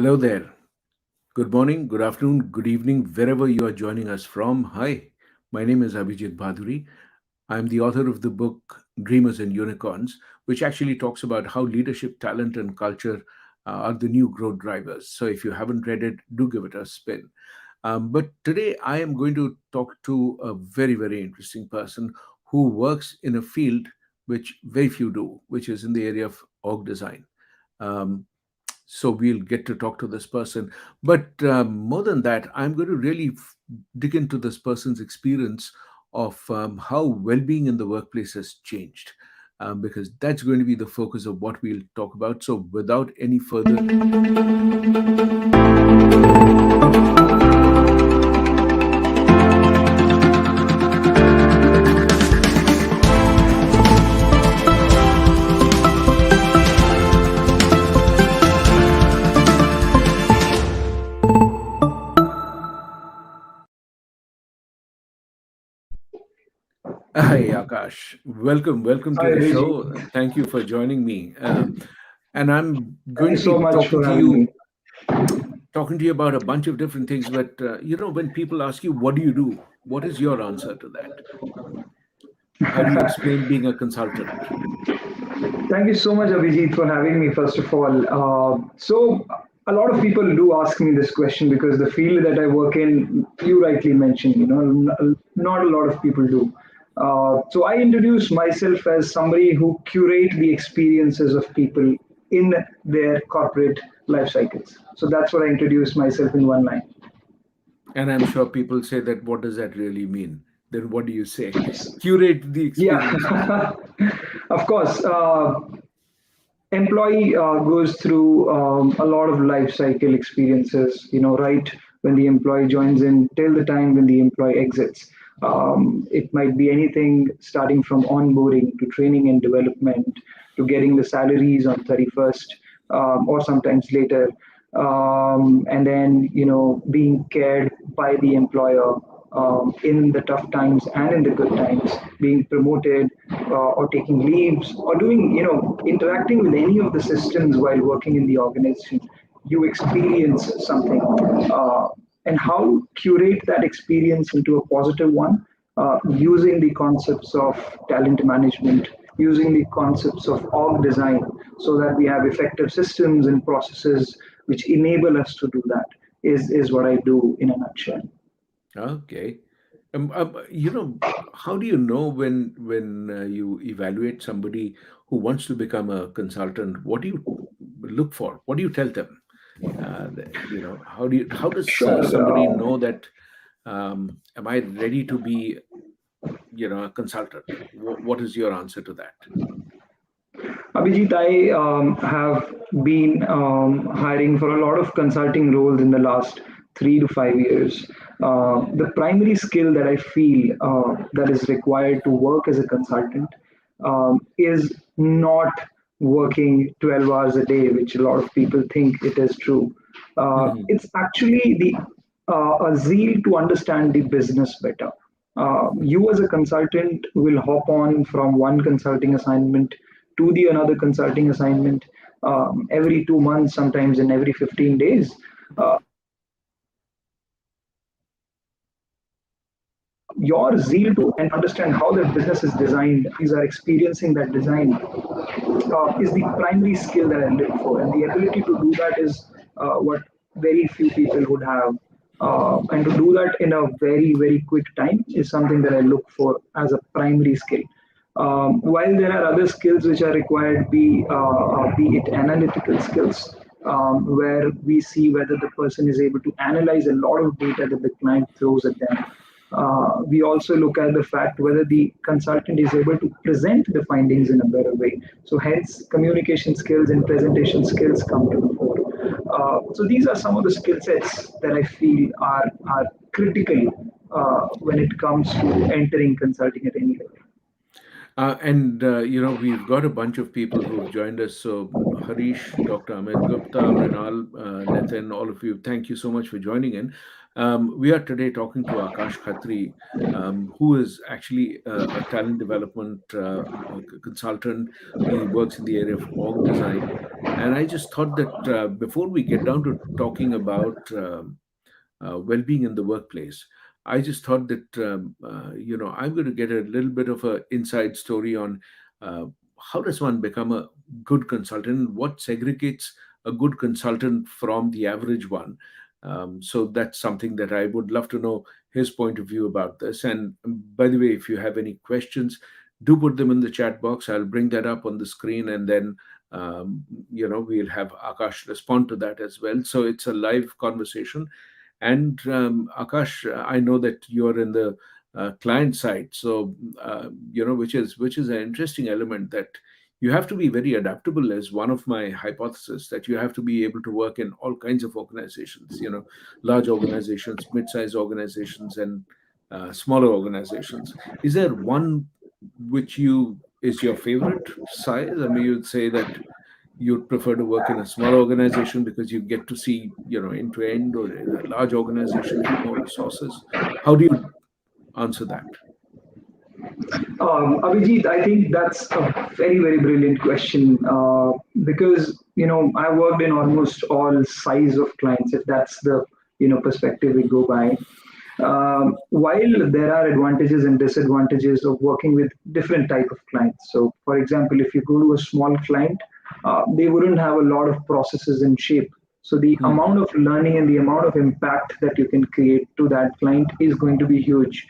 Hello there. Good morning, good afternoon, good evening, wherever you are joining us from. Hi, my name is Abhijit Bhaduri. I'm the author of the book Dreamers and Unicorns, which actually talks about how leadership, talent, and culture are the new growth drivers. So if you haven't read it, do give it a spin. But today I am going to talk to a very, very interesting person who works in a field which very few do, which is in the area of org design. Um, so we'll get to talk to this person, but more than that, I'm going to really dig into this person's experience of how well-being in the workplace has changed, because that's going to be the focus of what we'll talk about. So without any further Hi, Akash. Welcome Hi, to the Abhijit. show. Thank you for joining me. And I'm Thank going you to so be much for having me. talking to you about a bunch of different things. But when people ask you, "What do you do?" What is your answer to that? How do you explain being a consultant? Thank you so much, Abhijit, for having me, first of all. A lot of people do ask me this question because the field that I work in, you rightly mentioned, not a lot of people do. So I introduce myself as somebody who curate the experiences of people in their corporate life cycles. So that's what I introduce myself in one line. And I'm sure people say that, what does that really mean? Then what do you say? Curate the Yeah, experiences. of course. Employee goes through a lot of life cycle experiences, right when the employee joins in till the time when the employee exits. It might be anything starting from onboarding to training and development to getting the salaries on 31st, or sometimes later, and then being cared by the employer in the tough times and in the good times, being promoted, or taking leaves, or doing, interacting with any of the systems while working in the organization. You experience something, and how curate that experience into a positive one, using the concepts of talent management, using the concepts of org design, so that we have effective systems and processes which enable us to do that, is what I do in a nutshell. Okay. You know, how do you know when you evaluate somebody who wants to become a consultant? What do you look for? What do you tell them? How does Sure. somebody know that am I ready to be a consultant? What is your answer to that? Abhijit, I have been hiring for a lot of consulting roles in the last 3 to 5 years. The primary skill that I feel that is required to work as a consultant is not working 12 hours a day, which a lot of people think it is true. Mhm. It's actually the a zeal to understand the business better. You as a consultant will hop on from one consulting assignment to the another consulting assignment every 2 months, sometimes in every 15 days. Your zeal to and understand how the business is designed, these are experiencing that design, is the primary skill that I look for. And the ability to do that is what very few people would have. And to do that in a very, very quick time is something that I look for as a primary skill. While there are other skills which are required, be it analytical skills, where we see whether the person is able to analyze a lot of data that the client throws at them. We also look at the fact whether the consultant is able to present the findings in a better way. So, hence, communication skills and presentation skills come to the fore. So, these are some of the skill sets that I feel are critical when it comes to entering consulting at any level. And we've got a bunch of people who've joined us. So Harish, Dr. Amit Gupta, Mrinal, Nitin, all of you, thank you so much for joining in. We are today talking to Akash Khatri, who is actually a talent development consultant. He works in the area of org design. And I just thought that before we get down to talking about well-being in the workplace, I just thought that I'm going to get a little bit of a inside story on uh, how does one become a good consultant, what segregates a good consultant from the average one. So that's something that I would love to know his point of view about this. And by the way, if you have any questions, do put them in the chat box. I'll bring that up on the screen, and then we'll have Akash respond to that as well. So it's a live conversation. And Akash, I know that you're in the client side, so which is an interesting element, that you have to be very adaptable. Is one of my hypotheses, that you have to be able to work in all kinds of organizations. Large organizations, mid-sized organizations, and smaller organizations. Is there one which you is your favorite size? I mean, you'd say that you'd prefer to work in a small organization because you get to see, end to end, or in a large organization with more resources. How do you answer that? Abhijit, I think that's a very, very brilliant question because I worked in almost all size of clients, if that's the perspective we go by. While there are advantages and disadvantages of working with different type of clients. So, for example, if you go to a small client, they wouldn't have a lot of processes in shape. So the Hmm. amount of learning and the amount of impact that you can create to that client is going to be huge.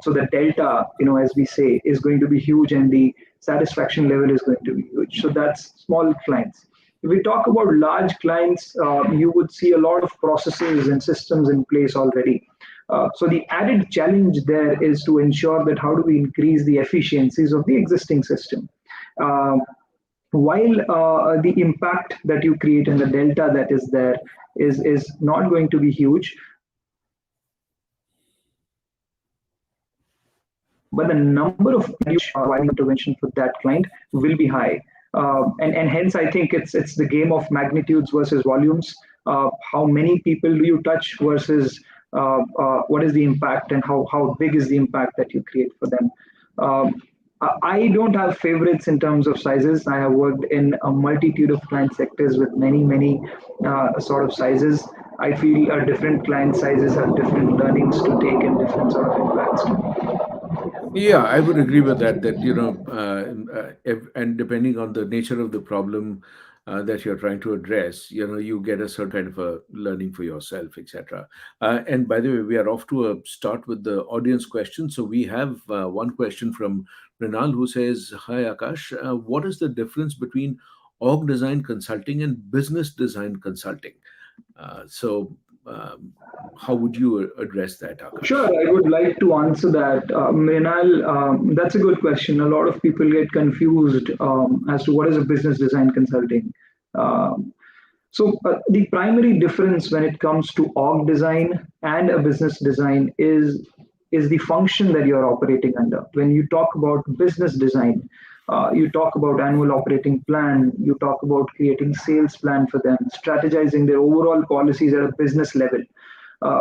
So the delta, as we say, is going to be huge, and the satisfaction level is going to be huge. So that's small clients. If we talk about large clients, you would see a lot of processes and systems in place already. So the added challenge there is to ensure that how do we increase the efficiencies of the existing system. Uh, while the impact that you create and the delta that is there is not going to be huge, but the number of people you touch while doing intervention for that client will be high, and hence I think it's the game of magnitudes versus volumes. How many people do you touch versus what is the impact, and how big is the impact that you create for them. I don't have favorites in terms of sizes. I have worked in a multitude of client sectors with many, many sort of sizes. I feel different client sizes have different learnings to take and different sort of impacts to make. Yeah, I would agree with that. That and depending on the nature of the problem that you're trying to address, you get a certain kind of a learning for yourself, etc. And by the way, we are off to a start with the audience question. So we have one question from Renal, who says, "Hi Akash, what is the difference between org design consulting and business design consulting?" So, how would you address that, Sure, Akash? I would like to answer that. Mrinal, that's a good question. A lot of people get confused as to what is a business design consulting. Um, so the primary difference when it comes to org design and a business design is the function that you're operating under. When you talk about business design, you talk about annual operating plan, you talk about creating sales plan for them, strategizing their overall policies at a business level.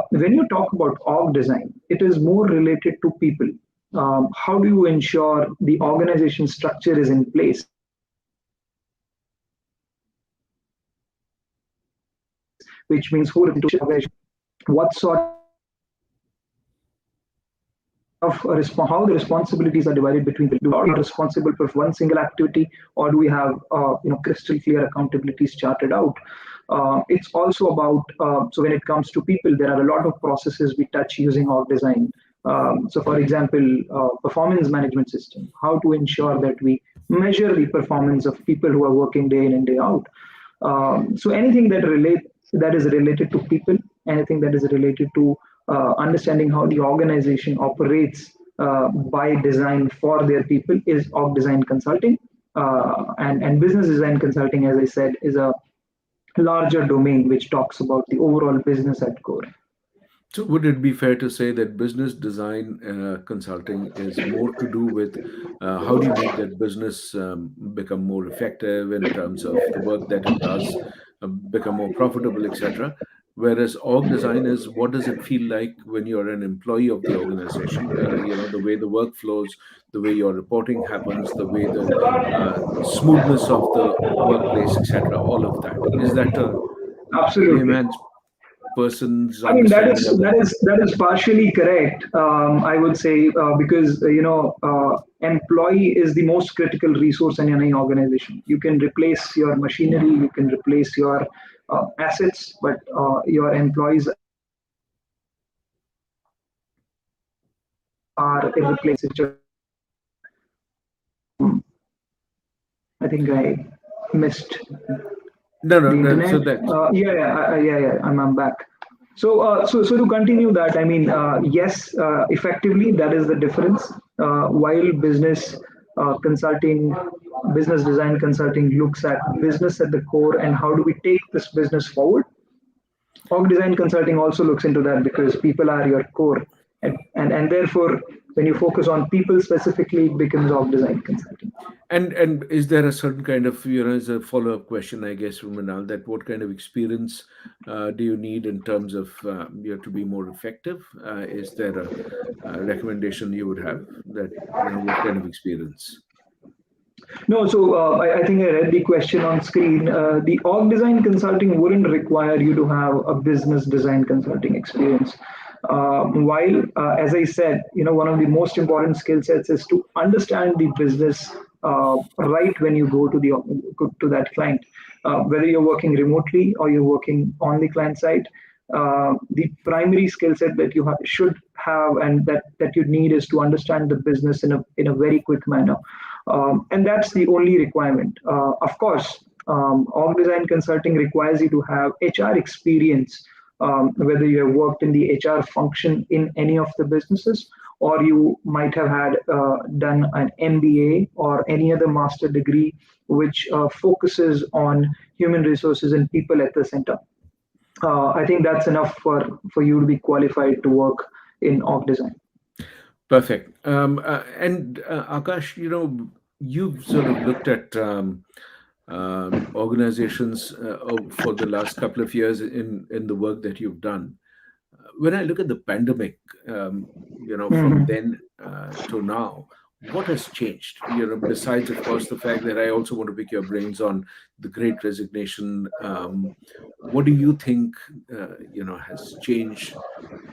When you talk about org design, it is more related to people. How do you ensure the organization structure is in place, which means who reports into which organization, what sort of how the responsibilities are divided between people. Do we are responsible for one single activity, or do we have crystal clear accountabilities charted out? It's also about so when it comes to people, there are a lot of processes we touch using org design. So, for example, performance management system, how to ensure that we measure the performance of people who are working day in and day out. So anything that is related to people, anything that is related to understanding how the organization operates by design for their people is org design consulting. And business design consulting, as I said, is a larger domain which talks about the overall business at core. So, would it be fair to say that business design consulting is more to do with how do you make that business become more effective in terms of the work that it does, become more profitable, etc.? Whereas org design is, what does it feel like when you're an employee of the organization? The way the work flows, the way your reporting happens, the way the smoothness of the workplace, etc. All of that. Is that a Absolutely. layman's person's I mean, understanding of that? that is partially correct. I would say because employee is the most critical resource in any organization. You can replace your machinery, you can replace your assets, but your employees are irreplaceable. I think I missed No, no, the no. internet. So that Yeah. I'm back. So to continue that, I mean, yes, effectively, that is the difference. While consulting, business design consulting looks at business at the core and how do we take this business forward, org design consulting also looks into that because people are your core. And therefore, when you focus on people specifically, it becomes org design consulting. and is there a certain kind of, as a follow up question, I guess, from Manal, that what kind of experience do you need in terms of to be more effective? Is there a recommendation you would have that what kind of experience? No, so I think I read the question on screen. The org design consulting wouldn't require you to have a business design consulting experience. While, as I said, one of the most important skill sets is to understand the business right when you go to that client, whether you're working remotely or you're working on the client side. The primary skill set that should have and that you need is to understand the business in a very quick manner. And that's the only requirement. Of course, org design consulting requires you to have HR experience, whether you have worked in the HR function in any of the businesses, or you might have had done an MBA or any other master degree which focuses on human resources and people at the center. I think that's enough for you to be qualified to work in org design. Perfect. And Akash, you've sort of looked at organizations for the last couple of years in the work that you've done. When I look at the pandemic, from Mhm. then to now, what has changed? Besides, of course, the fact that I also want to pick your brains on the Great Resignation. What do you think, has changed?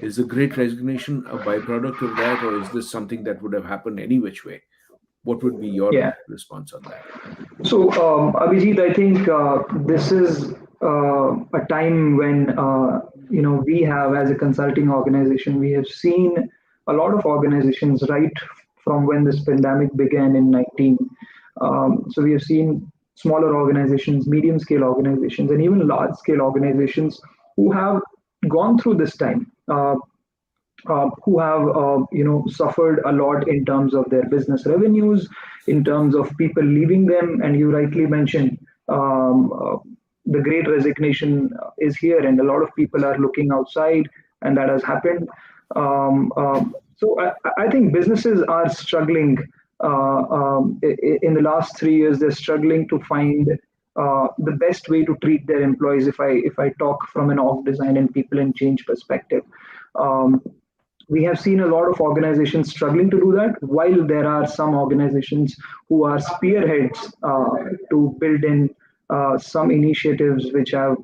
Is the Great Resignation a byproduct of that, or is this something that would have happened any which way? What would be your Yeah. response on that? So, Abhijit, I think this is a time when we have, as a consulting organization, we have seen a lot of organizations right from when this pandemic began in 19. So we have seen smaller organizations, medium scale organizations, and even large scale organizations who have gone through this time. Who have suffered a lot in terms of their business revenues, in terms of people leaving them, and you rightly mentioned the Great Resignation is here, and a lot of people are looking outside, and that has happened. So I think businesses are struggling. In the last 3 years, they're struggling to find the best way to treat their employees. If I talk from an org design and people and change perspective, um, we have seen a lot of organizations struggling to do that, while there are some organizations who are spearheads to build in some initiatives which have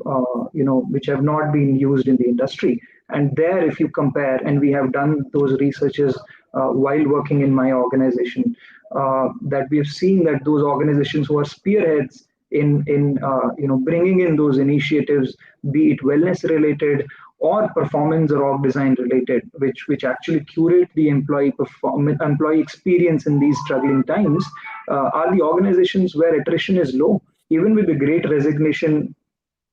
not been used in the industry. And there, if you compare, and we have done those researches while working in my organization, that we have seen that those organizations who are spearheads in bringing in those initiatives, be it wellness related or performance or org design related, which actually curate the employee experience in these struggling times, are the organizations where attrition is low. Even with the Great Resignation,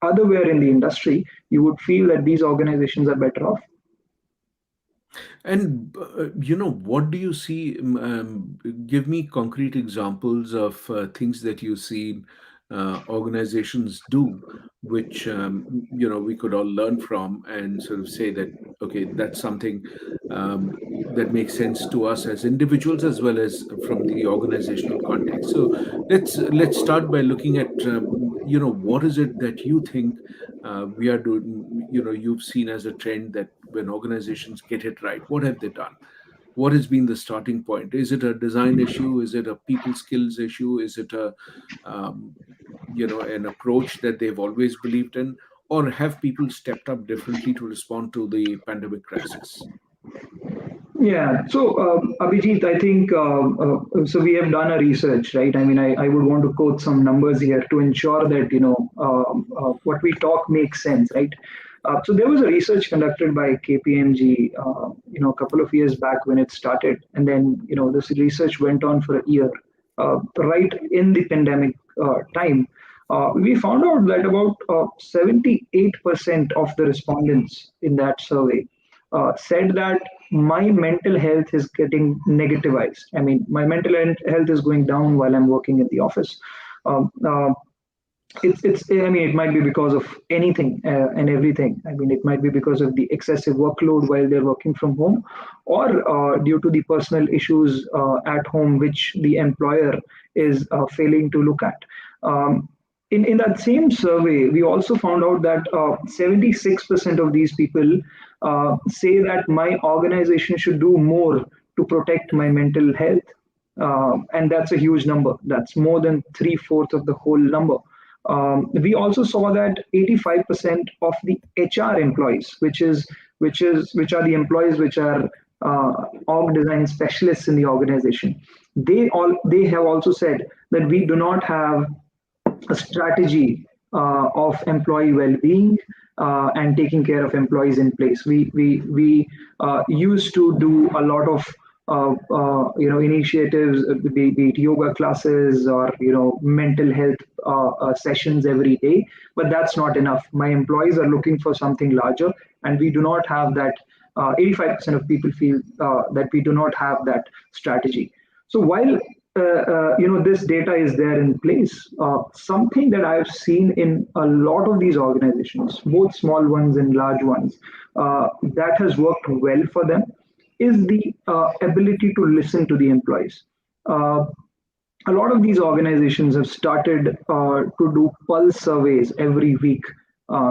otherwhere in the industry, you would feel that these organizations are better off. And what do you see? Give me concrete examples of things that you see organizations do, which we could all learn from and sort of say that, Okay, that's something that makes sense to us as individuals as well as from the organizational context. So let's start by looking at what is it that you think we are doing. You've seen as a trend that when organizations get it right, what have they done? What has been the starting point? Is it a design issue? Is it a people skills issue? Is it a um, an approach that they've always believed in, or have people stepped up differently to respond to the pandemic crisis? Yeah. So, Abhijit, I think so. We have done a research, right? I mean, I would want to quote some numbers here to ensure that what we talk makes sense, right? So there was a research conducted by KPMG, a couple of years back when it started, and then this research went on for a year, right in the pandemic time. We found out that about 78% of the respondents in that survey said that my mental health is getting negativized. I mean, my mental health is going down while I'm working in the office. Um, uh, it's I mean, it might be because of anything and everything. I mean, it might be because of the excessive workload while they're working from home, or due to the personal issues at home which the employer is failing to look at. In that same survey, we also found out that 76% of these people say that my organization should do more to protect my mental health. And that's a huge number. That's more than three-fourths of the whole number. We also saw that 85% of the HR employees, which are the employees which are org design specialists in the organization, they have also said that we do not have a strategy of employee well-being and taking care of employees in place. We used to do a lot of initiatives, be it yoga classes or mental health sessions every day, but that's not enough. My employees are looking for something larger, and we do not have that. 85% of people feel that we do not have that strategy. So while this data is there in place, something that I've seen in a lot of these organizations, both small ones and large ones, that has worked well for them is the ability to listen to the employees. Uh, a lot of these organizations have started to do pulse surveys every week.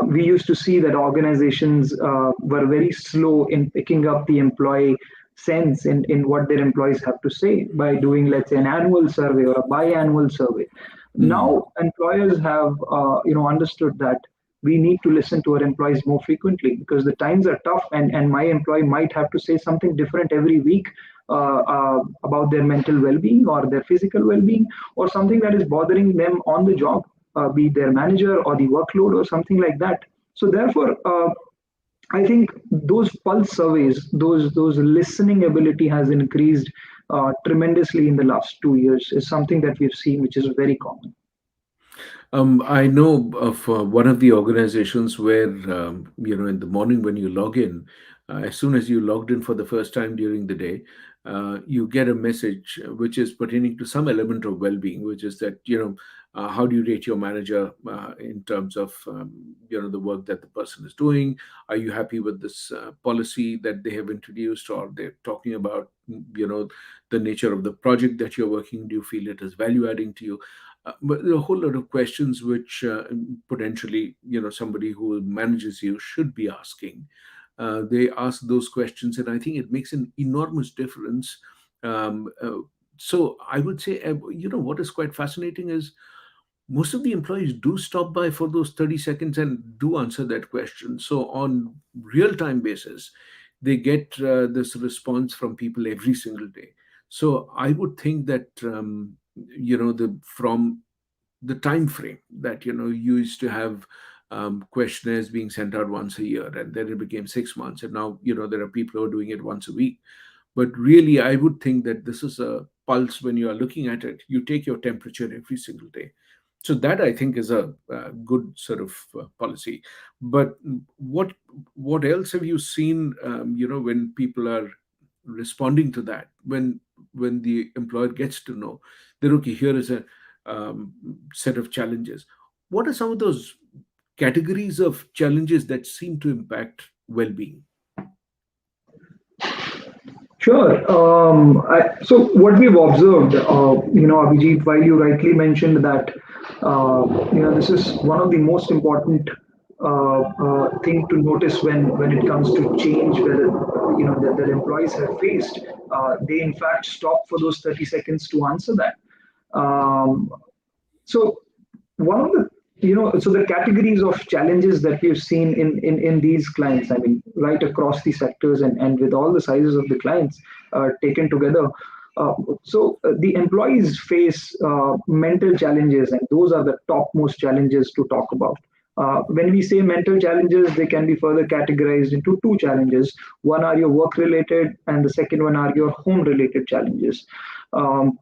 We used to see that organizations were very slow in picking up the employee sense in what their employees have to say by doing, let's say, an annual survey or a biannual survey. Mm, Now, employers have understood that we need to listen to our employees more frequently because the times are tough, and my employee might have to say something different every week about their mental well-being or their physical well-being or something that is bothering them on the job, be it their manager or the workload or something like that. So therefore, I think those pulse surveys, those listening ability has increased tremendously in the last 2 years. Is something that we've seen, which is very common. I know of one of the organizations where, in the morning when you log in, as soon as you logged in for the first time during the day, you get a message which is pertaining to some element of well being, which is that, how do you rate your manager in terms of, the work that the person is doing? Are you happy with this policy that they have introduced, or they're talking about, the nature of the project that you're working? Do you feel it is value adding to you? But there are a whole lot of questions which potentially, somebody who manages you should be asking. They ask those questions, and I think it makes an enormous difference. Um, uh, so I would say, what is quite fascinating is most of the employees do stop by for those 30 seconds and do answer that question. So on real time basis, they get this response from people every single day. So I would think that the from the time frame that you used to have questionnaires being sent out once a year, and then it became 6 months, and now there are people who are doing it once a week. But really, I would think that this is a pulse. When you are looking at it, you take your temperature every single day. So that, I think, is a good sort of policy. But what else have you seen, when people are responding to that, when the employer gets to know that, okay, here is a um, set of challenges? What are some of those categories of challenges that seem to impact well-being? Sure. So what we've observed, Abhijit, while you rightly mentioned that, this is one of the most important thing to notice when it comes to change, whether that employees have faced. They in fact stop for those 30 seconds to answer that. Um, so one of the so the categories of challenges that we've seen in these clients, I mean, right across the sectors and with all the sizes of the clients taken together. The employees face mental challenges, and those are the topmost challenges to talk about. When we say mental challenges, they can be further categorized into two challenges. One are your work related, and the second one are your home related challenges. Um,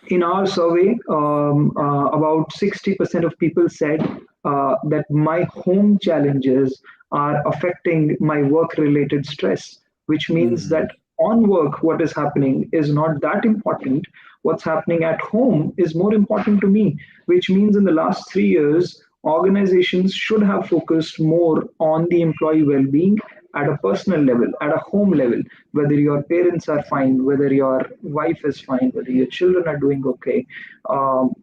in our survey, about 60% of people said that my home challenges are affecting my work related stress, which means that Hmm. on work, what is happening is not that important. What's happening at home is more important to me, which means in the last 3 years, organizations should have focused more on the employee well being at a personal level, at a home level, whether your parents are fine, whether your wife is fine, whether your children are doing okay. Um,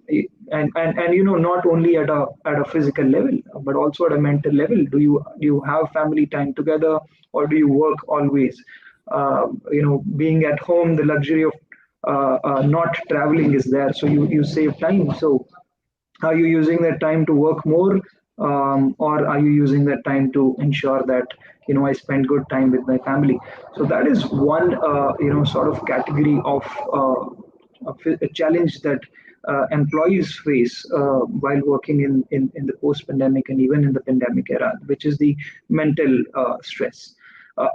and not only at a physical level, but also at a mental level. Do you have family time together, or do you work always? Being at home, the luxury of not traveling is there, so you save time. So are you using that time to work more, or are you using that time to ensure that I spend good time with my family? So that is one sort of category of a challenge that employees face while working in the post-pandemic and even in the pandemic era, which is the mental stress.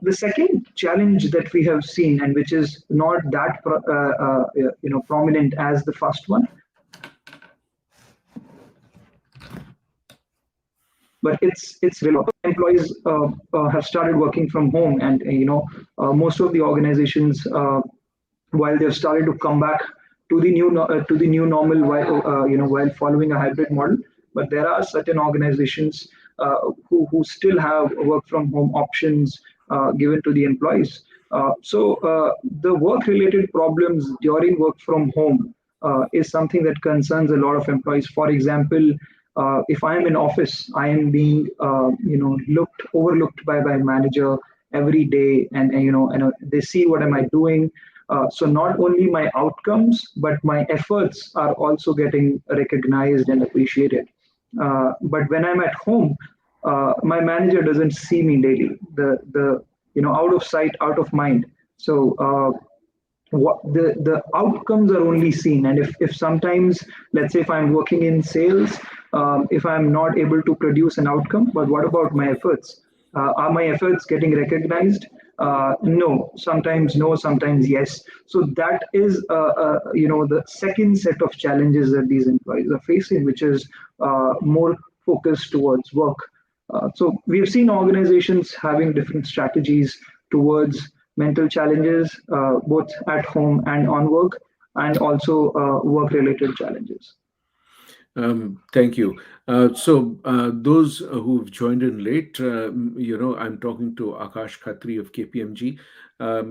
The second challenge that we have seen, and which is not that prominent as the first one, but it's real. Employees have started working from home, and most of the organizations, while they've started to come back to the new normal, while following a hybrid model, but there are certain organizations who still have work from home options given to the employees. The work related problems during work from home is something that concerns a lot of employees. For example, if I am in office, I am being looked overlooked by my manager every day, and they see what am I doing. So not only my outcomes, but my efforts are also getting recognized and appreciated. But when I'm at home, my manager doesn't see me daily. The out of sight, out of mind. So what the outcomes are only seen, and if sometimes, let's say if I'm working in sales, if I'm not able to produce an outcome, but what about my efforts? Are my efforts getting recognized? No, sometimes no, sometimes yes. So that is the second set of challenges that these employees are facing, which is more focused towards work. So we've seen organizations having different strategies towards mental challenges, both at home and on work, and also work-related challenges. Thank you. Those who've joined in late, I'm talking to Akash Khatri of KPMG.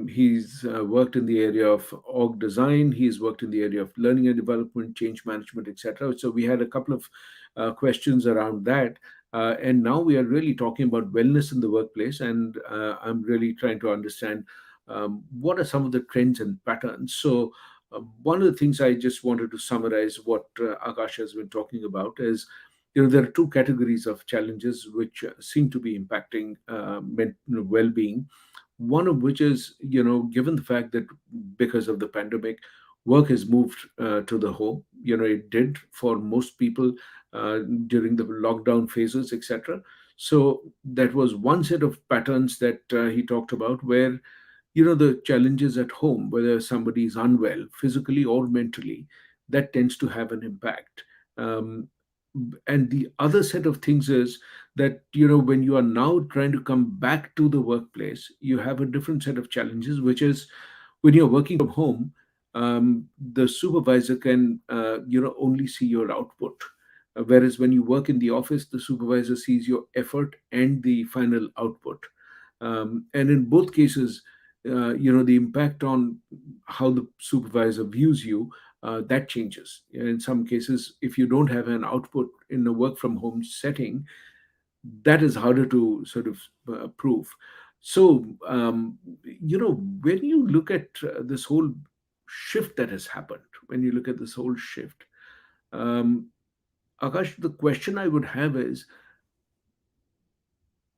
He's worked in the area of org design. He's worked in the area of learning and development, change management, etc. So we had a couple of questions around that. And now we are really talking about wellness in the workplace. And I'm really trying to understand what are some of the trends and patterns. One of the things I just wanted to summarize what Akash has been talking about is, there are two categories of challenges which seem to be impacting well-being. One of which is, given the fact that because of the pandemic, work has moved to the home. It did for most people during the lockdown phases, etc. So that was one set of patterns that he talked about, where the challenges at home, whether somebody is unwell physically or mentally, that tends to have an impact. Um, and the other set of things is that, when you are now trying to come back to the workplace, you have a different set of challenges, which is when you're working from home, the supervisor can only see your output. Whereas when you work in the office, the supervisor sees your effort and the final output. And in both cases, the impact on how the supervisor views you, that changes. In some cases, if you don't have an output in a work from home setting, that is harder to sort of prove. So, when you look at this whole shift that has happened, when you look at this whole shift, um, Akash, the question I would have is,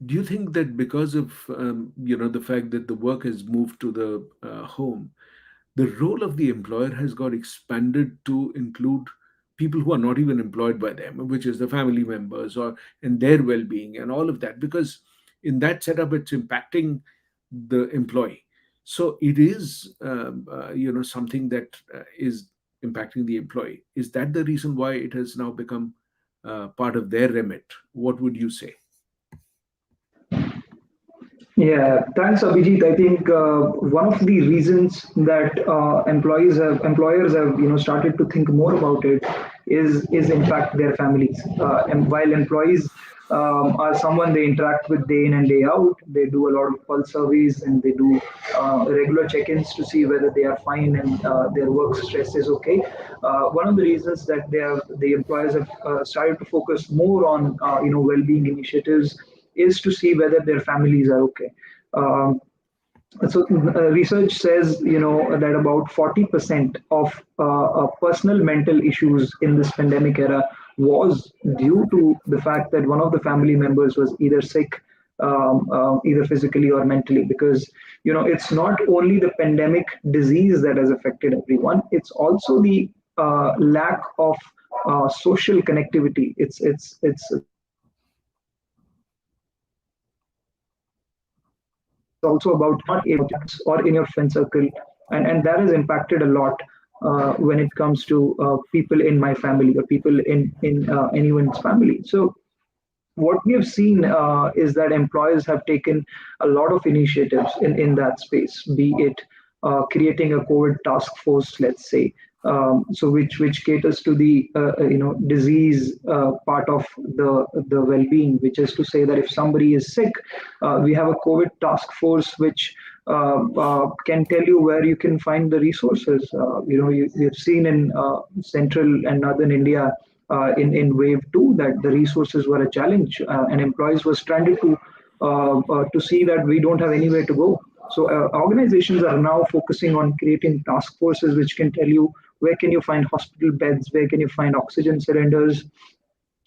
do you think that because of the fact that the work has moved to the home, the role of the employer has got expanded to include people who are not even employed by them, which is the family members or and their well-being and all of that? Because in that setup, it's impacting the employee. So it is, something that is impacting the employee. Is that the reason why it has now become part of their remit? What would you say? Yeah, thanks, Abhijit. I think one of the reasons that employers have started to think more about it is in fact their families. And while employees are someone they interact with day in and day out, they do a lot of pulse surveys and they do regular check-ins to see whether they are fine and their work stress is okay. One of the reasons that the employers have started to focus more on well-being initiatives is to see whether their families are okay. Um, so research says, that about 40% of personal mental issues in this pandemic era was due to the fact that one of the family members was either sick, either physically or mentally. Because it's not only the pandemic disease that has affected everyone; it's also the lack of social connectivity. It's also about not able to connect with your colleagues or in your friend circle, and that has impacted a lot when it comes to people in my family or people in anyone's family. So what we have seen is that employers have taken a lot of initiatives in that space, be it creating a COVID task force, let's say, which caters to the disease part of the well-being, which is to say that if somebody is sick, we have a COVID task force which can tell you where you can find the resources. You've seen in central and northern India in wave two that the resources were a challenge, and employees were stranded to see that we don't have anywhere to go. So organizations are now focusing on creating task forces which can tell you where can you find hospital beds, where can you find oxygen cylinders,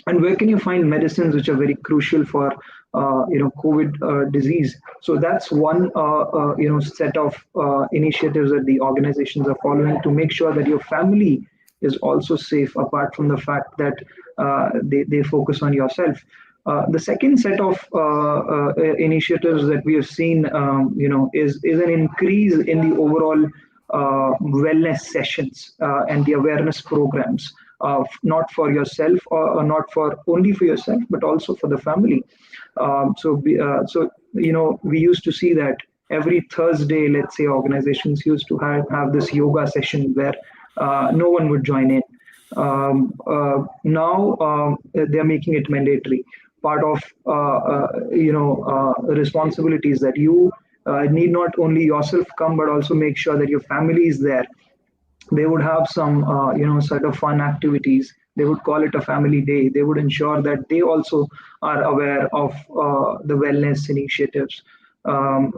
and where can you find medicines which are very crucial for COVID disease. So that's one set of initiatives that the organizations are following to make sure that your family is also safe, apart from the fact that they focus on yourself. The second set of initiatives that we have seen, is an increase in the overall wellness sessions and the awareness programs, not for yourself or not for only for yourself, but also for the family. We used to see that every Thursday, let's say, organizations used to have this yoga session where no one would join in. Now they're making it mandatory. Part of responsibilities that you need not only yourself come, but also make sure that your family is there. They would have some sort of fun activities. They would call it a family day. They would ensure that they also are aware of the wellness initiatives, and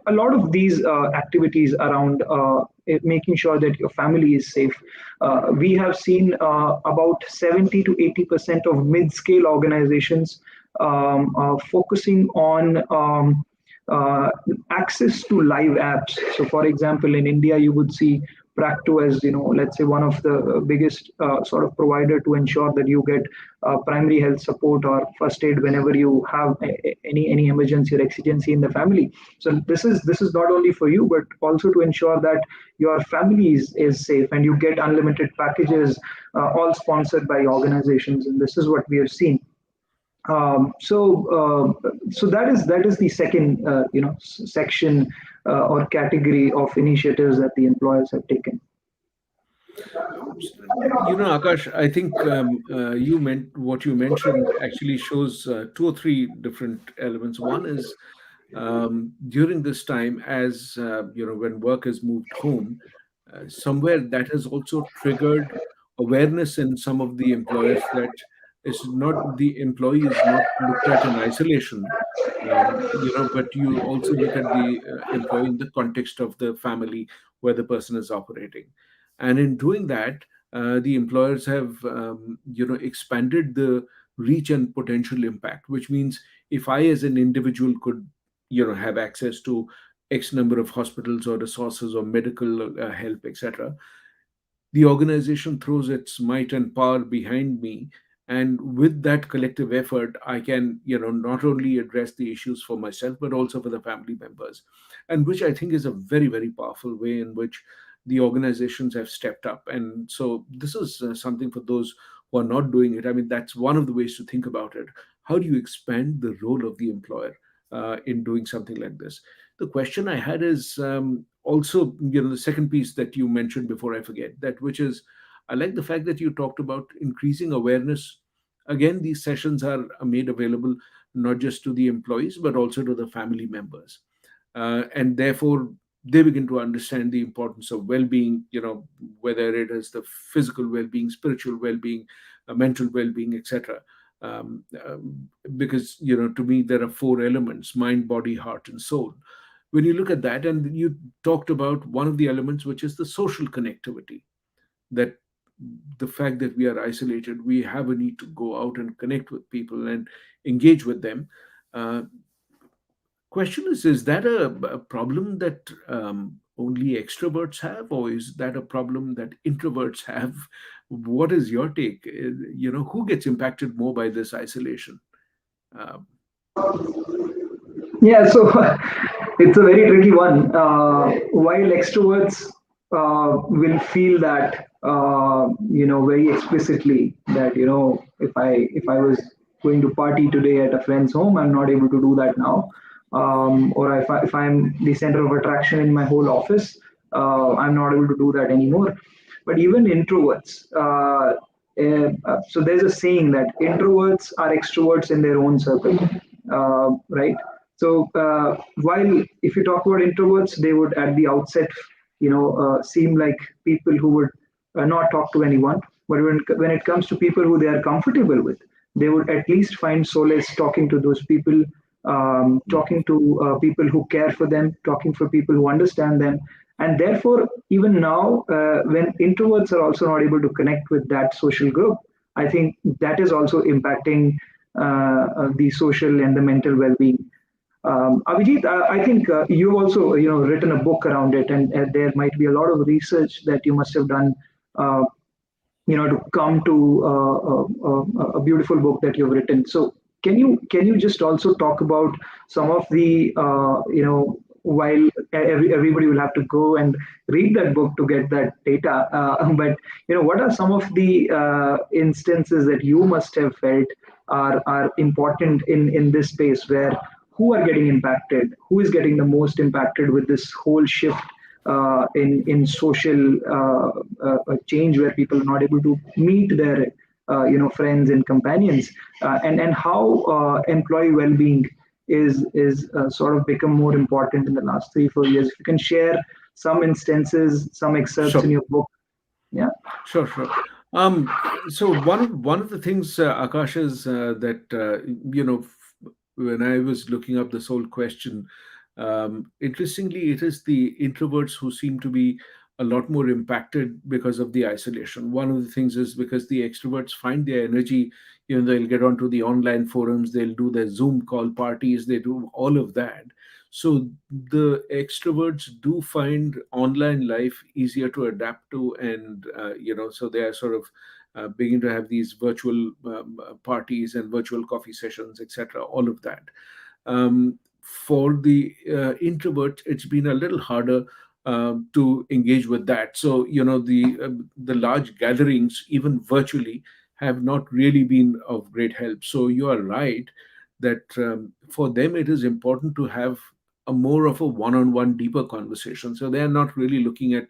a lot of these activities around making sure that your family is safe. We have seen about 70 to 80% of mid-scale organizations focusing on uh, access to live apps. So, for example, in India, you would see Practo as let's say one of the biggest sort of provider to ensure that you get primary health support or first aid whenever you have any emergency or exigency in the family. So this is not only for you, but also to ensure that your family is safe and you get unlimited packages, all sponsored by organizations. And this is what we have seen. So that is the second section or category of initiatives that the employers have taken. Akash, I think you meant what you mentioned actually shows two or three different elements. One is During this time, as when work has moved home, somewhere that has also triggered awareness in some of the employers that is not the employee is not looked at in isolation, but you also look at the employee in the context of the family where the person is operating. And in doing that, the employers have expanded the reach and potential impact, which means if I as an individual could have access to x number of hospitals or resources or medical help, etc., the organization throws its might and power behind me, and with that collective effort I can not only address the issues for myself but also for the family members, and which I think is a very, very powerful way in which the organizations have stepped up. And so this is something for those who are not doing it. I mean, that's one of the ways to think about it. How do you expand the role of the employer in doing something like this? The question I had is, also, the second piece that you mentioned before I forget that, which is, I like the fact that you talked about increasing awareness. Again, these sessions are made available not just to the employees but also to the family members, and therefore they begin to understand the importance of well-being. Whether it is the physical well-being, spiritual well-being, mental well-being, etc. Because to me there are four elements: mind, body, heart, and soul. When you look at that, and you talked about one of the elements, which is the social connectivity, that the fact that we are isolated, we have a need to go out and connect with people and engage with them. uh, Question is that a problem that only extroverts have, or is that a problem that introverts have? What is your take? Who gets impacted more by this isolation? uh, Yeah, so it's a very tricky one. While extroverts will feel that very explicitly that if I was going to party today at a friend's home, I'm not able to do that now. Or if I'm the center of attraction in my whole office, I'm not able to do that anymore. But even introverts, so there's a saying that introverts are extroverts in their own circle, right? So while if you talk about introverts, they would at the outset, seem like people who would not talk to anyone. But when it comes to people who they are comfortable with, they would at least find solace talking to those people, talking to people who care for them, talking for people who understand them. And therefore, even now, when introverts are also not able to connect with that social group, I think that is also impacting the social and the mental well-being. Abhijit, I think you've also written a book around it, and there might be a lot of research that you must have done, uh, to come to a beautiful book that you've written. So can you just also talk about some of the while everybody will have to go and read that book to get that data, but what are some of the instances that you must have felt are important in this space where who are getting impacted, who is getting the most impacted with this whole shift in social change where people are not able to meet their friends and companions, and how employee well-being is sort of become more important in the last 3 4 years. If you can share some instances, some excerpts in sure. your book. Yeah. Sure, sure. So one of the things, Akash, is that when I was looking up this whole question, interestingly, it is the introverts who seem to be a lot more impacted because of the isolation. One of the things is because the extroverts find their energy. They'll get onto the online forums, they'll do their Zoom call parties, they do all of that. So the extroverts do find online life easier to adapt to, and so they are sort of beginning to have these virtual parties and virtual coffee sessions, etc., all of that. For the introvert, it's been a little harder to engage with that. So the large gatherings, even virtually, have not really been of great help. So you are right that for them it is important to have a more of a one-on-one deeper conversation. So they are not really looking at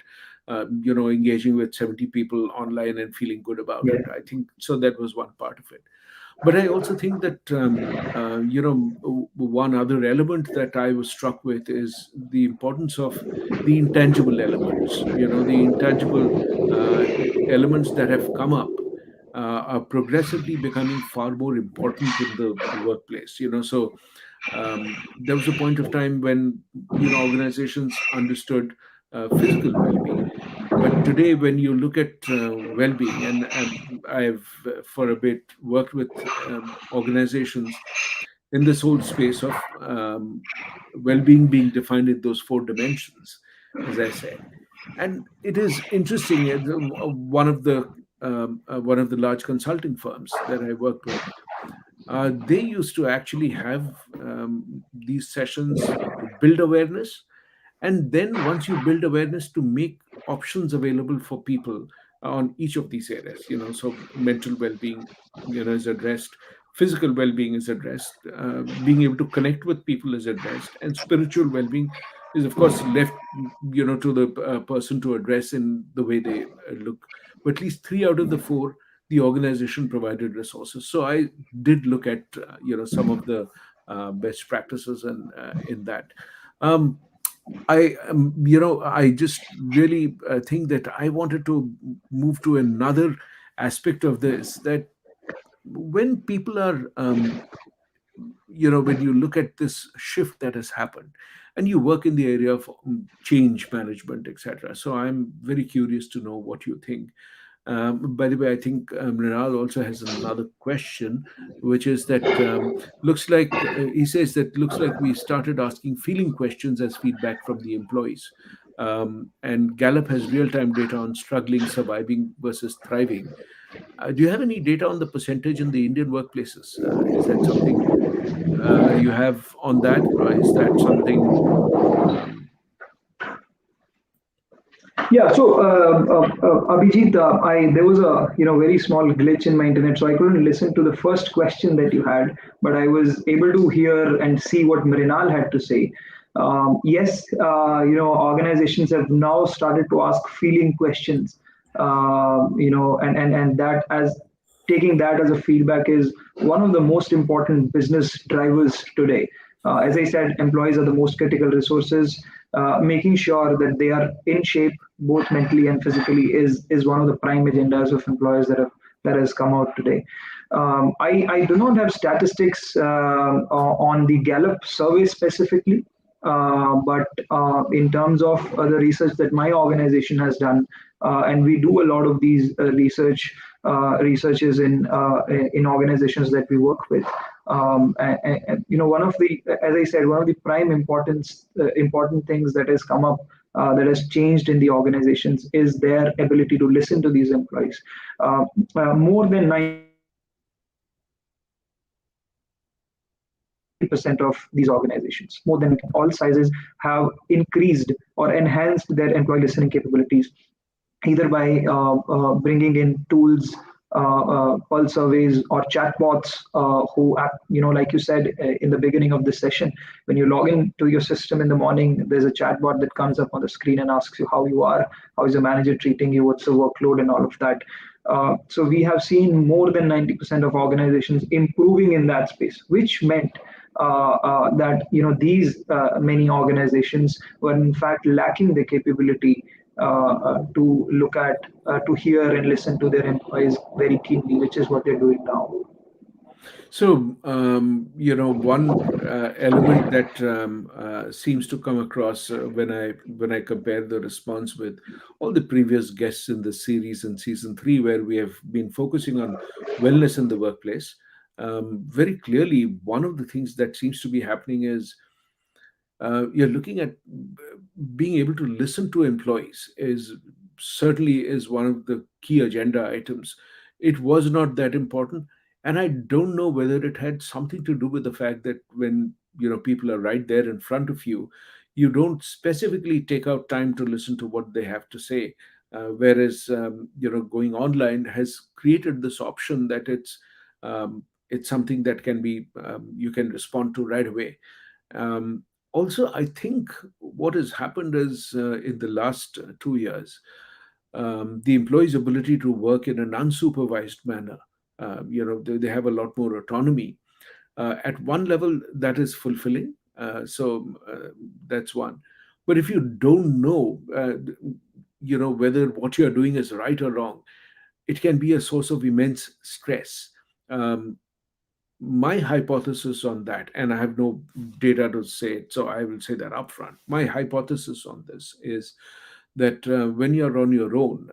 engaging with 70 people online and feeling good about Yeah. it. I think so. That was one part of it. But I also think that one other element that I was struck with is the importance of the intangible elements. The intangible uh, elements that have come up are progressively becoming far more important in the workplace. There was a point of time when organizations understood physical well-being, but today when you look at well-being, and I've for a bit worked with organizations in this whole space of well-being being defined in those four dimensions, as I said. And it is interesting. One of the large consulting firms that I worked with, they used to actually have these sessions to build awareness, and then once you build awareness, to make options available for people on each of these areas. So mental well-being is addressed, physical well-being is addressed, being able to connect with people is addressed, and spiritual well-being is of course left to the person to address in the way they look. But at least three out of the four, the organization provided resources. So I did look at some of the best practices and in that. um, I just really think that I wanted to move to another aspect of this, that when people are, when you look at this shift that has happened, and you work in the area of change management, etc. So I'm very curious to know what you think. By the way, I think Mrinal also has another question, which is that looks like he says that looks like we started asking feeling questions as feedback from the employees. And Gallup has real time data on struggling, surviving versus thriving. Do you have any data on the percentage in the Indian workplaces? Is that something you have on that, or is that something? Um, Yeah, so Abhijit, I there was a very small glitch in my internet, so I couldn't listen to the first question that you had, but I was able to hear and see what Mrinal had to say. Yes, organizations have now started to ask feeling questions, and that as taking that as a feedback is one of the most important business drivers today. As I said, employees are the most critical resources. Making sure that they are in shape both mentally and physically is one of the prime agendas of employers that has come out today. I do not have statistics on the Gallup survey specifically, but in terms of the research that my organization has done, and we do a lot of these researches in organizations that we work with. One of the, as I said, one of the prime important things that has come up, that has changed in the organizations, is their ability to listen to these employees. More than 90% of these organizations, more than 90% of all sizes, have increased or enhanced their employee listening capabilities, either by bringing in tools, pulse surveys, or chatbots, like you said in the beginning of this session, when you log into your system in the morning, there's a chatbot that comes up on the screen and asks you how you are, how is your manager treating you, what's the workload, and all of that. So we have seen more than 90% of organizations improving in that space, which meant that these many organizations were in fact lacking the capability to look at, to hear and listen to their employees very keenly, which is what they're doing now. So, one element that seems to come across when I compare the response with all the previous guests in the series in season three, where we have been focusing on wellness in the workplace, very clearly, one of the things that seems to be happening is you're looking at being able to listen to employees is certainly is one of the key agenda items. It was not that important, and I don't know whether it had something to do with the fact that when people are right there in front of you, you don't specifically take out time to listen to what they have to say, whereas going online has created this option that it's something that can be you can respond to right away. Also, I think what has happened is in the last 2 years, the employee's ability to work in an unsupervised manner, they have a lot more autonomy. At one level, that is fulfilling. That's one. But if you don't know, whether what you're doing is right or wrong, it can be a source of immense stress. Um, my hypothesis on that, and I have no data to say it, so I will say that upfront. My hypothesis on this is that when you're on your own,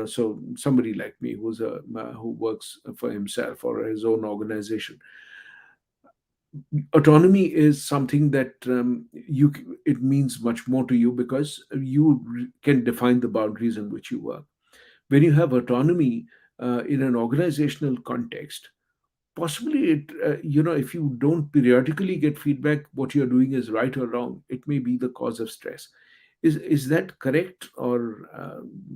so somebody like me who works for himself or his own organization, autonomy is something that it means much more to you because you can define the boundaries in which you work. When you have autonomy in an organizational context, possibly if you don't periodically get feedback what you're doing is right or wrong, it may be the cause of stress. Is that correct or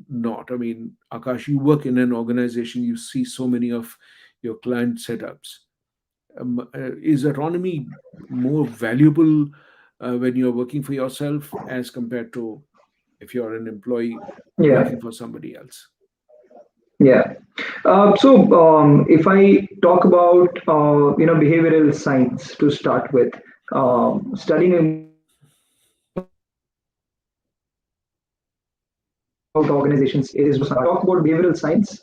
not? I mean, Akash, you work in an organization, you see so many of your client setups. Is autonomy more valuable when you're working for yourself as compared to if you're an employee Yeah, working for somebody else? yeah. If I talk about behavioral science to start with, studying about organizations, it is one of the most interesting aspects about organizations. Talk about behavioral science.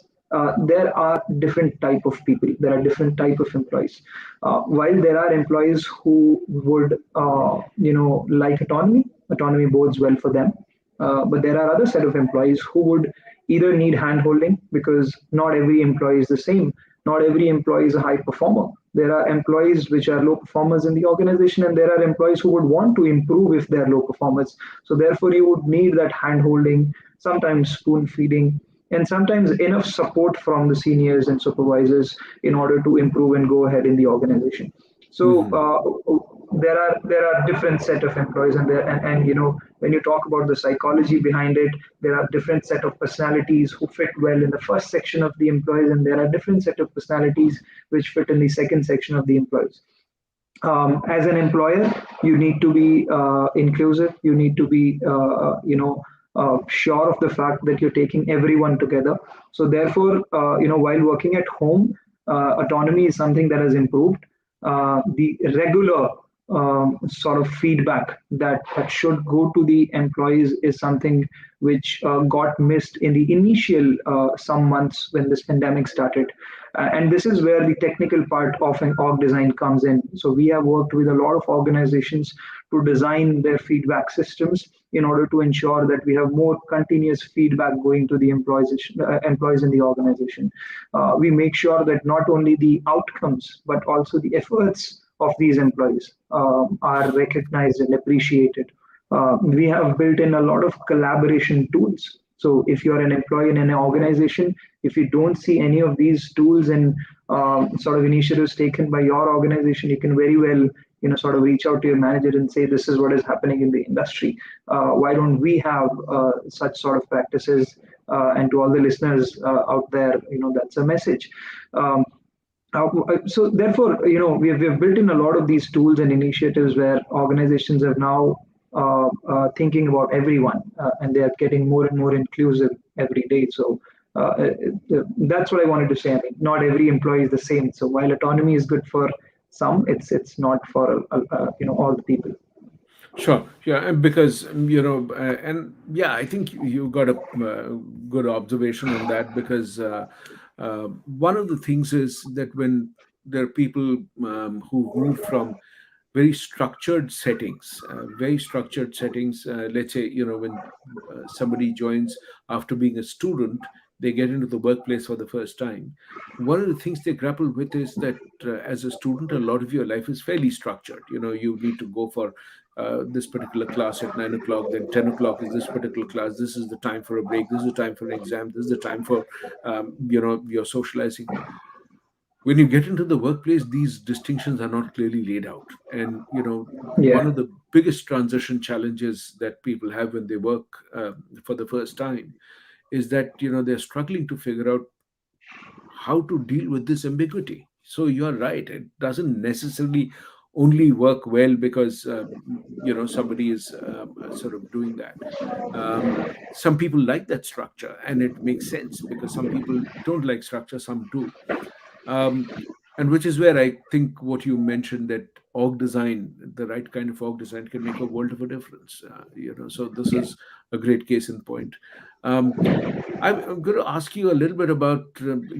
There are different type of people. There are different type of employees. While there are employees who would like autonomy, autonomy bodes well for them. But there are other set of employees who would either need hand holding because not every employee is the same. Not every employee is a high performer. There are employees which are low performers in the organization, and there are employees who would want to improve if they're low performers. So therefore, you would need that hand holding, sometimes spoon feeding, and sometimes enough support from the seniors and supervisors in order to improve and go ahead in the organization. So Hmm. there are different set of employees, and when you talk about the psychology behind it, there are different set of personalities who fit well in the first section of the employees, and there are different set of personalities which fit in the second section of the employees. As an employer, you need to be inclusive. You need to be, sure of the fact that you're taking everyone together. So therefore, while working at home, autonomy is something that has improved. The regular sort of feedback that should go to the employees is something which got missed in the initial some months when this pandemic started. And this is where the technical part of an org design comes in. So we have worked with a lot of organizations to design their feedback systems in order to ensure that we have more continuous feedback going to the employees in the organization. We make sure that not only the outcomes but also the efforts of these employees are recognized and appreciated. We have built in a lot of collaboration tools. So if you're an employee in an organization, if you don't see any of these tools and sort of initiatives taken by your organization, you can very well sort of reach out to your manager and say, this is what is happening in the industry. Why don't we have such sort of practices? And to all the listeners out there, that's a message. Um, so therefore, we have built in a lot of these tools and initiatives where organizations are now thinking about everyone, and they are getting more and more inclusive every day. So that's what I wanted to say. I mean, not every employee is the same. So while autonomy is good for some, it's not for all the people. Sure, yeah, and because and yeah, I think you got a good observation on that because one of the things is that when there are people who move from very structured settings. Let's say, when somebody joins after being a student, they get into the workplace for the first time. One of the things they grapple with is that as a student, a lot of your life is fairly structured. You need to go for this particular class at 9 o'clock, then 10 o'clock is this particular class. This is the time for a break. This is the time for an exam. This is the time for, your socializing. When you get into the workplace, these distinctions are not clearly laid out. And one Yeah. of the biggest transition challenges that people have when they work for the first time is that they're struggling to figure out how to deal with this ambiguity. So you're right, it doesn't necessarily only work well because somebody is sort of doing that. Some people like that structure, and it makes sense because some people don't like structure, some do. um, and which is where I think what you mentioned, that org design, the right kind of org design, can make a world of a difference. So this Yeah. is a great case in point. um, I'm going to ask you a little bit about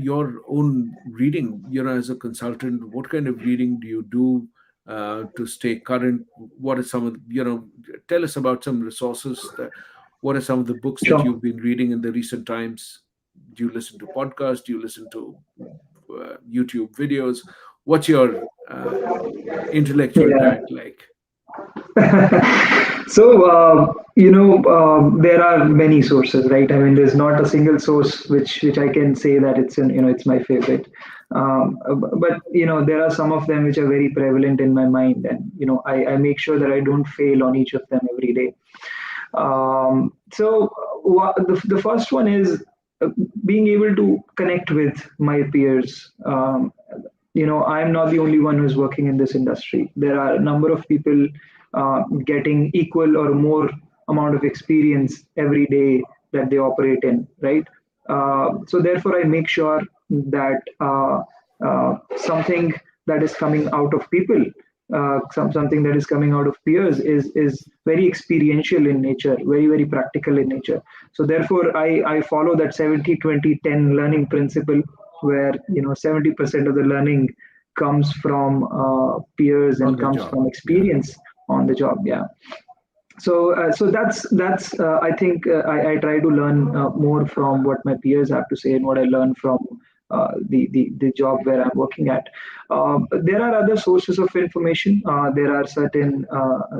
your own reading. As a consultant, what kind of reading do you do to stay current? What are some of tell us about some resources. What are some of the books that Sure. you've been reading in the recent times? Do you listen to podcasts? Do you listen to YouTube videos? What's your uh, intellectual Yeah. diet like? So, there are many sources, right? I mean, there's not a single source which I can say that it's my favorite. But there are some of them which are very prevalent in my mind, and I make sure that I don't fail on each of them every day. The first one is uh, being able to connect with my peers. I'm not the only one who's working in this industry. There are a number of people getting equal or more amount of experience every day that they operate in, right? So therefore, I make sure that something that is coming out of people, something that is coming out of peers is very experiential in nature, very very practical in nature. So therefore, I follow that 70-20-10 learning principle, where 70% of the learning comes from peers On and the comes job. from Yeah. experience on the job. Yeah. So that's I think I try to learn more from what my peers have to say and what I learn from the job where I'm working at. There are other sources of information. There are certain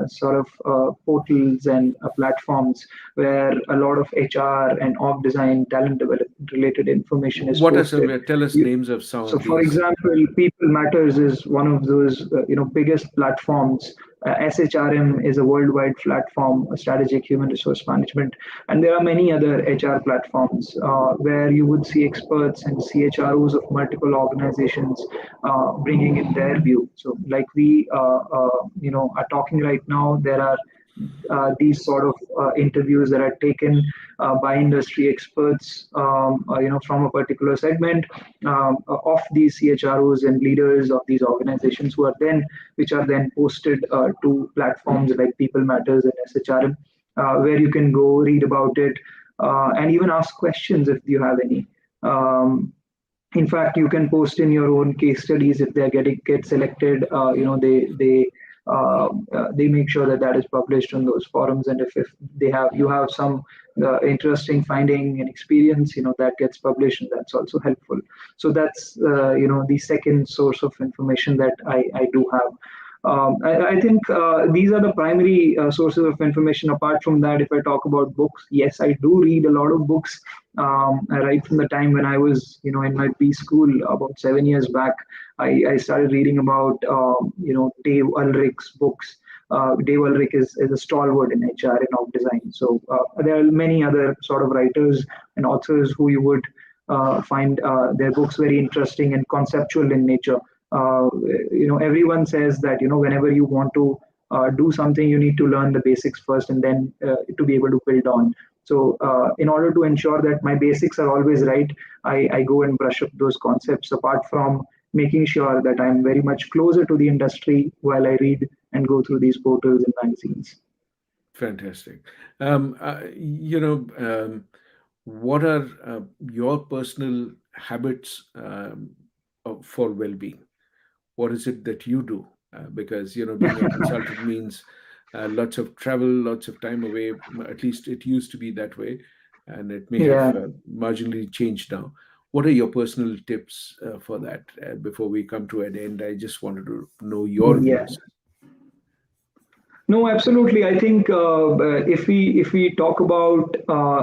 sort of portals and platforms where a lot of HR and org design, talent development related information is What are some? posted. Tell us You, names of some so, of for these. example, People Matters is one of those biggest platforms. SHRM is a worldwide platform, strategic human resource management, and there are many other HR platforms where you would see experts and CHROs of multiple organizations bringing in their view. So, like we are talking right now, there are these sort of interviews that are taken by industry experts, from a particular segment of these CHROs and leaders of these organizations, which are then posted to platforms like People Matters and SHRM, where you can go read about it and even ask questions if you have any. Um, in fact, you can post in your own case studies if they get selected. They make sure that that is published on those forums, and if you have some interesting finding and experience, that gets published, and that's also helpful. So that's the second source of information that I do have. I think these are the primary sources of information. Apart from that, if I talk about books, yes, I do read a lot of books. Right from the time when I was, in my B school about 7 years back, I started reading about, Dave Ulrich's books. Dave Ulrich is a stalwart in HR and org design. So there are many other sort of writers and authors who you would find their books very interesting and conceptual in nature. Everyone says that whenever you want to do something, you need to learn the basics first, and then to be able to build on. So, in order to ensure that my basics are always right, I go and brush up those concepts, apart from making sure that I'm very much closer to the industry while I read and go through these portals and magazines. Fantastic. What are your personal habits for well-being? What is it that you do? Because being a consultant means lots of travel, lots of time away. At least it used to be that way, and it may have Yeah. marginally changed now. What are your personal tips for that? Before we come to an end, I just wanted to know your Yeah. views. No, absolutely. I think if we talk about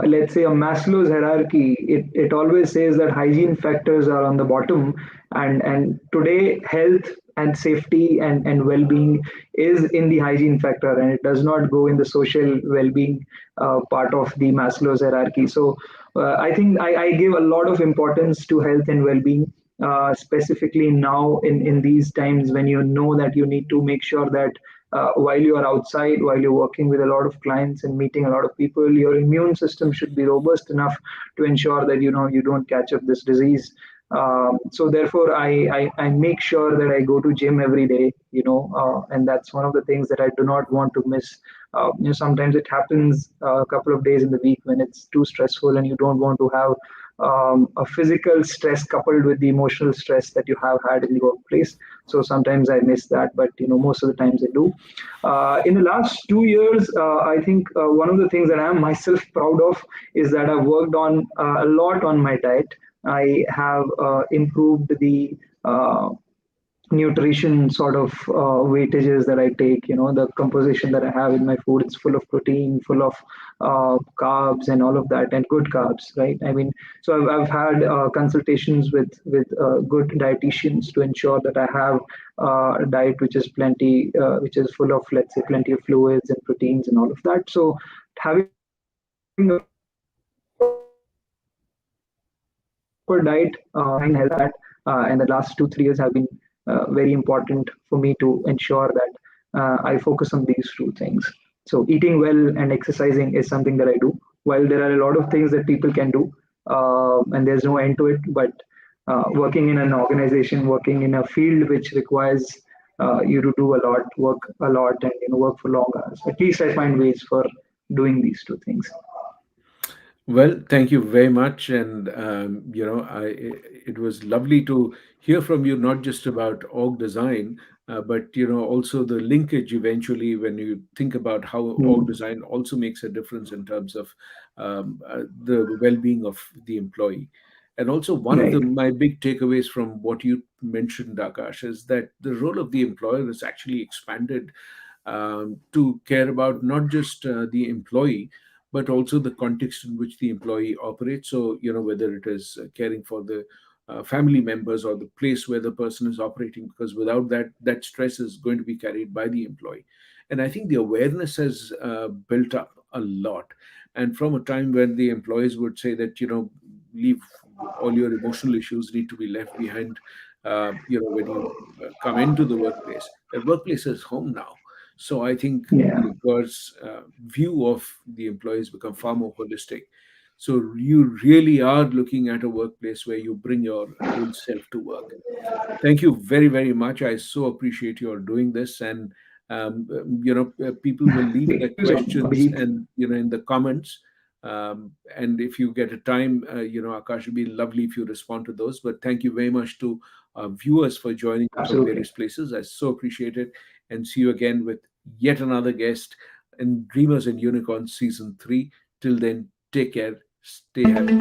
let's say a Maslow's hierarchy, it always says that hygiene factors are on the bottom, and today health and safety and well-being is in the hygiene factor, and it does not go in the social well-being part of the Maslow's hierarchy. So I think I give a lot of importance to health and well-being. specifically now in these times when you know that you need to make sure that while you are outside, while you're working with a lot of clients and meeting a lot of people, your immune system should be robust enough to ensure that you don't catch up this disease. So therefore, I make sure that I go to gym every day, and that's one of the things that I do not want to miss. Sometimes it happens a couple of days in the week when it's too stressful and you don't want to have a physical stress coupled with the emotional stress that you have had in the workplace. So sometimes I miss that, but most of the times I do. In the last 2 years, I think one of the things that I am myself proud of is that I've worked on a lot on my diet. I have improved the nutrition sort of weightages that I take, the composition that I have in my food. It's full of protein, full of carbs and all of that, and good carbs, right? I mean, so I've had consultations with good dietitians to ensure that I have a diet which is which is full of, let's say, plenty of fluids and proteins and all of that. So having a proper diet and having health and the last 2 3 years have been very important for me to ensure that I focus on these two things. So eating well and exercising is something that I do. While there are a lot of things that people can do, and there's no end to it, but working in an organization, working in a field which requires you to do a lot, work a lot, and work for long hours. At least I find ways for doing these two things. Well, thank you very much, and it was lovely to hear from you not just about org design, but also the linkage eventually when you think about how org Mm, design also makes a difference in terms of the well-being of the employee. And also, one of right. my big takeaways from what you mentioned, Akash, is that the role of the employer is actually expanded to care about not just the employee, but also the context in which the employee operates. So, whether it is caring for the family members or the place where the person is operating, because without that, that stress is going to be carried by the employee. And I think the awareness has built up a lot. And from a time when the employees would say that, leave all your emotional issues need to be left behind, when you come into the workplace, that workplace is home now. So I think Yeah. the employer's view of the employees become far more holistic. So you really are looking at a workplace where you bring your whole self to work. Thank you very, very much. I so appreciate your doing this. And, people will leave their Thank you so much, questions Abhijit. and, in the comments. And if you get a time, Akash, it'd be lovely if you respond to those. But thank you very much to viewers for joining in from Absolutely. various places. I so appreciate it. And see you again with yet another guest in Dreamers and Unicorns Season 3. Till then, take care, stay happy.